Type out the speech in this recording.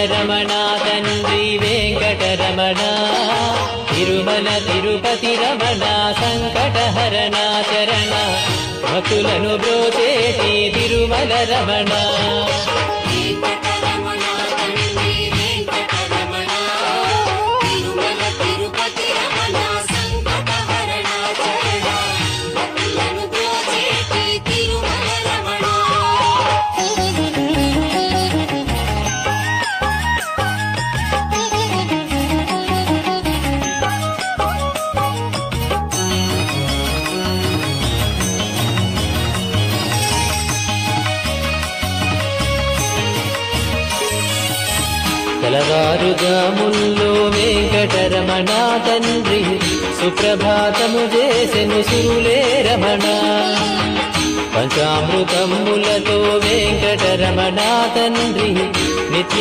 రమణ తండ్రి వెంకటరమణ తిరుమల తిరుపతి రమణ సంకటహరణ చరణ భక్తులను బ్రోచేటి తిరుమల రమణ తెల్లవారుజాముల్లో వెంకటరమణ తండ్రి సుప్రభాతము చేసెను సురులే రమణ పంచామృతములతో వెంకటరమణ తండ్రి నిత్య